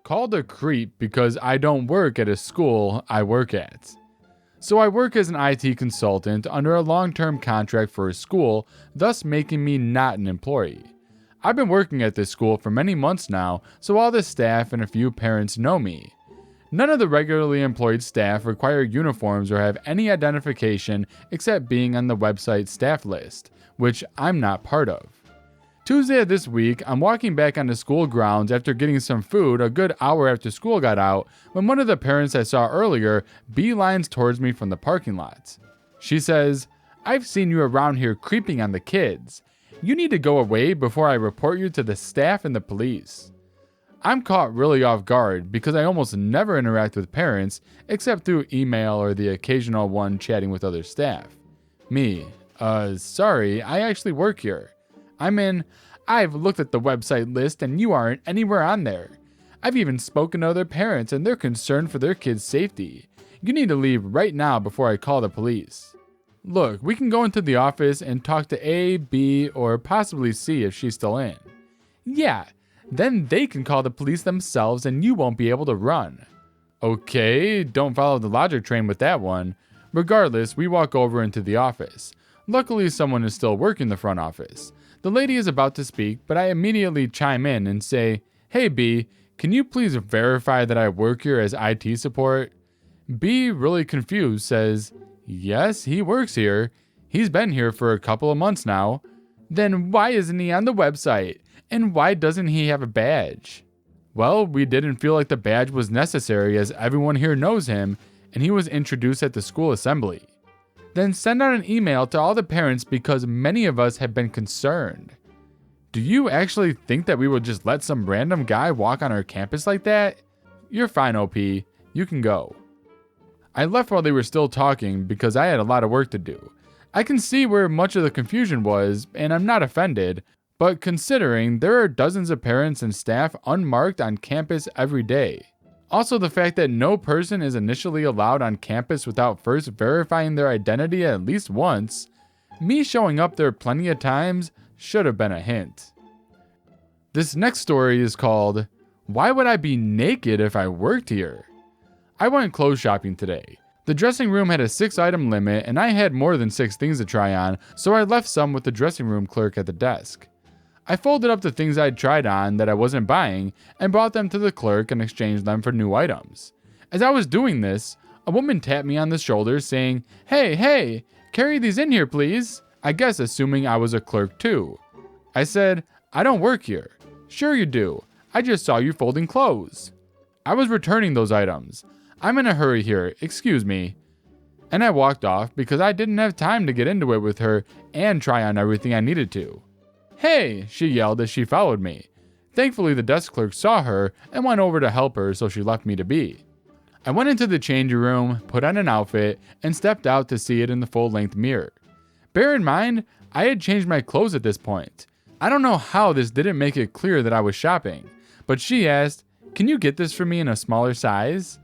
Called a creep because I don't work at a school I work at. So I work as an IT consultant under a long-term contract for a school, thus making me not an employee. I've been working at this school for many months now, so all the staff and a few parents know me. None of the regularly employed staff require uniforms or have any identification except being on the website staff list, which I'm not part of. Tuesday of this week, I'm walking back on the school grounds after getting some food a good hour after school got out when one of the parents I saw earlier beelines towards me from the parking lot. She says, "I've seen you around here creeping on the kids. You need to go away before I report you to the staff and the police." I'm caught really off guard because I almost never interact with parents except through email or the occasional one chatting with other staff. Me, sorry, I actually work here. I've looked at the website list and you aren't anywhere on there. I've even spoken to other parents and they're concerned for their kids' safety. You need to leave right now before I call the police. Look, we can go into the office and talk to A, B, or possibly C if she's still in. Yeah, then they can call the police themselves and you won't be able to run. Okay, don't follow the logic train with that one. Regardless, we walk over into the office. Luckily, someone is still working the front office. The lady is about to speak, but I immediately chime in and say, "Hey B, can you please verify that I work here as IT support?" B, really confused, says, "Yes, he works here. He's been here for a couple of months now." "Then why isn't he on the website? And why doesn't he have a badge?" "Well, we didn't feel like the badge was necessary as everyone here knows him, and he was introduced at the school assembly." "Then send out an email to all the parents because many of us have been concerned." "Do you actually think that we would just let some random guy walk on our campus like that?" "You're fine, OP. You can go." I left while they were still talking because I had a lot of work to do. I can see where much of the confusion was, and I'm not offended, but considering there are dozens of parents and staff unmarked on campus every day. Also, the fact that no person is initially allowed on campus without first verifying their identity at least once, me showing up there plenty of times should have been a hint. This next story is called, "Why Would I Be Naked If I Worked Here?" I went clothes shopping today. The dressing room had a 6-item limit and I had more than 6 things to try on, so I left some with the dressing room clerk at the desk. I folded up the things I'd tried on that I wasn't buying and brought them to the clerk and exchanged them for new items. As I was doing this, a woman tapped me on the shoulder saying, Hey, carry these in here please," I guess assuming I was a clerk too. I said, "I don't work here." "Sure you do. I just saw you folding clothes." "I was returning those items. I'm in a hurry here, excuse me." And I walked off because I didn't have time to get into it with her and try on everything I needed to. "Hey," she yelled as she followed me. Thankfully, the desk clerk saw her and went over to help her, so she left me to be. I went into the changing room, put on an outfit, and stepped out to see it in the full-length mirror. Bear in mind, I had changed my clothes at this point. I don't know how this didn't make it clear that I was shopping, but she asked, "Can you get this for me in a smaller size?"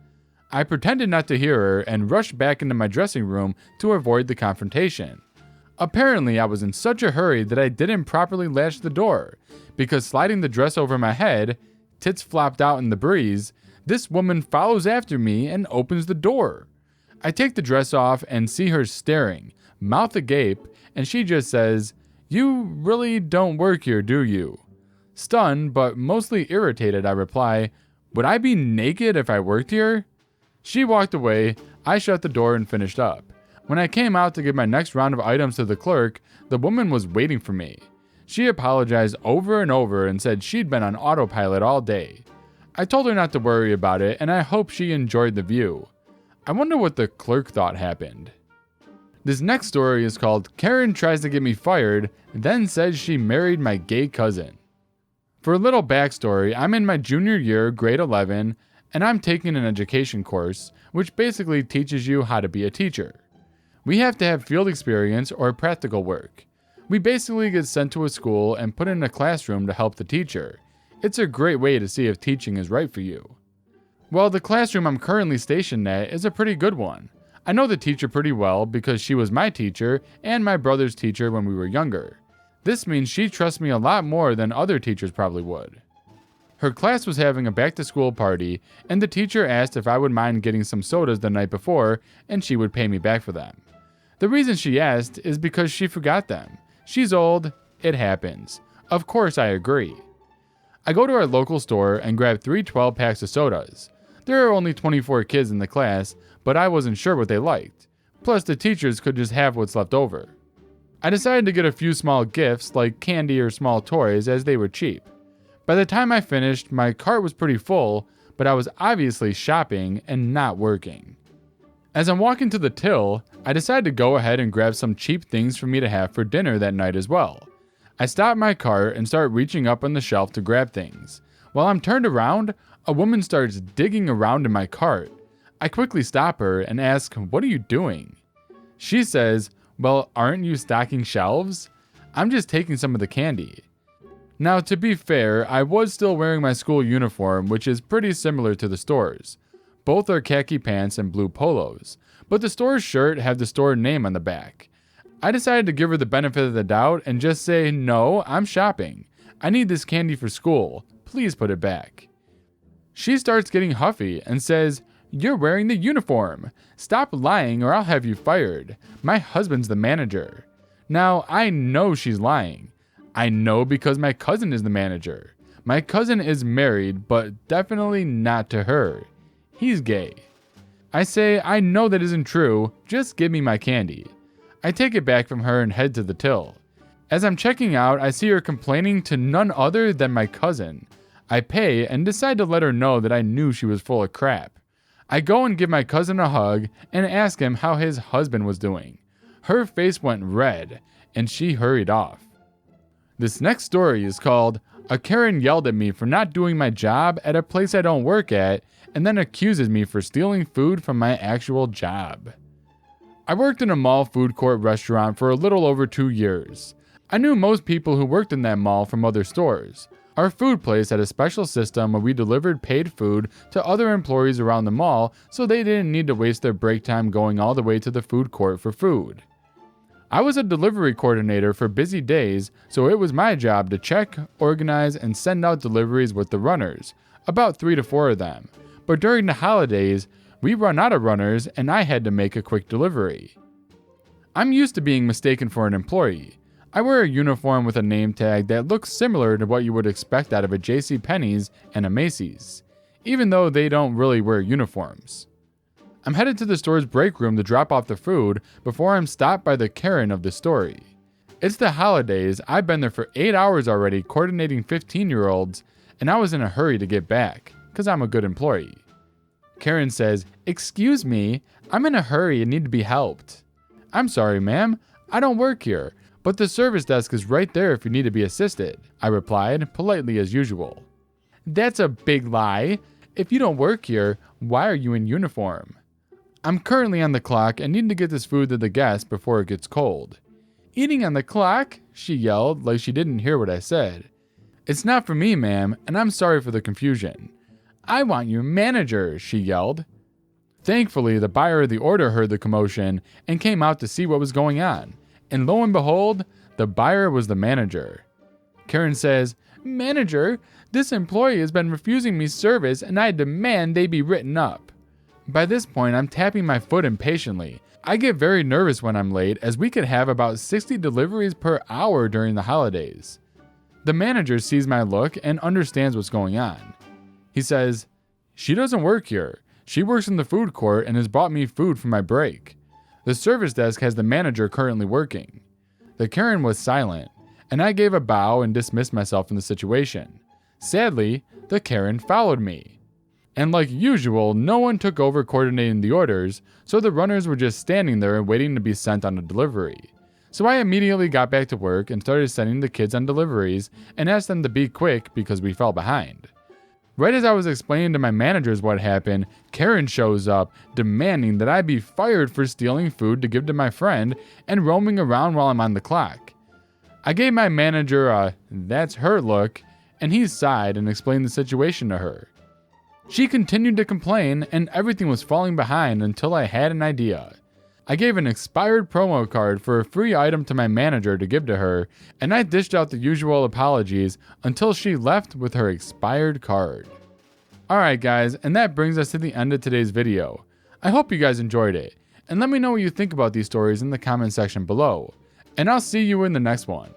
I pretended not to hear her and rushed back into my dressing room to avoid the confrontation. Apparently, I was in such a hurry that I didn't properly latch the door, because sliding the dress over my head, tits flopped out in the breeze, this woman follows after me and opens the door. I take the dress off and see her staring, mouth agape, and she just says, "You really don't work here, do you?" Stunned, but mostly irritated, I reply, "Would I be naked if I worked here?" She walked away, I shut the door and finished up. When I came out to give my next round of items to the clerk, the woman was waiting for me. She apologized over and over and said she'd been on autopilot all day. I told her not to worry about it and I hope she enjoyed the view. I wonder what the clerk thought happened. This next story is called "Karen Tries to Get Me Fired, Then Says She Married My Gay Cousin." For a little backstory, I'm in my junior year, grade 11, and I'm taking an education course, which basically teaches you how to be a teacher. We have to have field experience or practical work. We basically get sent to a school and put in a classroom to help the teacher. It's a great way to see if teaching is right for you. Well, the classroom I'm currently stationed at is a pretty good one. I know the teacher pretty well because she was my teacher and my brother's teacher when we were younger. This means she trusts me a lot more than other teachers probably would. Her class was having a back-to-school party, and the teacher asked if I would mind getting some sodas the night before, and she would pay me back for them. The reason she asked is because she forgot them. She's old, it happens. Of course I agree. I go to our local store and grab 3 12-packs of sodas. There are only 24 kids in the class, but I wasn't sure what they liked. Plus, the teachers could just have what's left over. I decided to get a few small gifts like candy or small toys as they were cheap. By the time I finished, my cart was pretty full, but I was obviously shopping and not working. As I'm walking to the till, I decided to go ahead and grab some cheap things for me to have for dinner that night as well. I stop my cart and start reaching up on the shelf to grab things. While I'm turned around, a woman starts digging around in my cart. I quickly stop her and ask, "What are you doing?" She says, "Well, aren't you stocking shelves? I'm just taking some of the candy." Now, to be fair, I was still wearing my school uniform, which is pretty similar to the store's. Both are khaki pants and blue polos, but the store's shirt had the store name on the back. I decided to give her the benefit of the doubt and just say, "No, I'm shopping. I need this candy for school. Please put it back." She starts getting huffy and says, "You're wearing the uniform. Stop lying or I'll have you fired. My husband's the manager." Now, I know she's lying. I know because my cousin is the manager. My cousin is married, but definitely not to her. He's gay. I say, "I know that isn't true. Just give me my candy." I take it back from her and head to the till. As I'm checking out, I see her complaining to none other than my cousin. I pay and decide to let her know that I knew she was full of crap. I go and give my cousin a hug and ask him how his husband was doing. Her face went red, and she hurried off. This next story is called, "A Karen Yelled at Me for Not Doing My Job at a Place I Don't Work At, and Then Accuses Me for Stealing Food from My Actual Job." I worked in a mall food court restaurant for a little over 2 years. I knew most people who worked in that mall from other stores. Our food place had a special system where we delivered paid food to other employees around the mall so they didn't need to waste their break time going all the way to the food court for food. I was a delivery coordinator for busy days, so it was my job to check, organize, and send out deliveries with the runners, about 3 to 4 of them. But during the holidays, we run out of runners and I had to make a quick delivery. I'm used to being mistaken for an employee. I wear a uniform with a name tag that looks similar to what you would expect out of a JCPenney's and a Macy's, even though they don't really wear uniforms. I'm headed to the store's break room to drop off the food before I'm stopped by the Karen of the story. It's the holidays, I've been there for 8 hours already coordinating 15-year-olds, and I was in a hurry to get back, because I'm a good employee. Karen says, "Excuse me, I'm in a hurry and need to be helped." "I'm sorry, ma'am, I don't work here, but the service desk is right there if you need to be assisted," I replied, politely as usual. "That's a big lie. If you don't work here, why are you in uniform?" "I'm currently on the clock and need to get this food to the guests before it gets cold." "Eating on the clock?" she yelled like she didn't hear what I said. "It's not for me, ma'am, and I'm sorry for the confusion." "I want your manager," she yelled. Thankfully, the buyer of the order heard the commotion and came out to see what was going on. And lo and behold, the buyer was the manager. Karen says, "Manager, this employee has been refusing me service and I demand they be written up." By this point, I'm tapping my foot impatiently. I get very nervous when I'm late, as we could have about 60 deliveries per hour during the holidays. The manager sees my look and understands what's going on. He says, "She doesn't work here. She works in the food court and has bought me food for my break. The service desk has the manager currently working." The Karen was silent, and I gave a bow and dismissed myself from the situation. Sadly, the Karen followed me. And like usual, no one took over coordinating the orders, so the runners were just standing there waiting to be sent on a delivery. So I immediately got back to work and started sending the kids on deliveries and asked them to be quick because we fell behind. Right as I was explaining to my managers what happened, Karen shows up, demanding that I be fired for stealing food to give to my friend and roaming around while I'm on the clock. I gave my manager a "that's her" look, and he sighed and explained the situation to her. She continued to complain, and everything was falling behind until I had an idea. I gave an expired promo card for a free item to my manager to give to her, and I dished out the usual apologies until she left with her expired card. Alright guys, and that brings us to the end of today's video. I hope you guys enjoyed it, and let me know what you think about these stories in the comment section below, and I'll see you in the next one.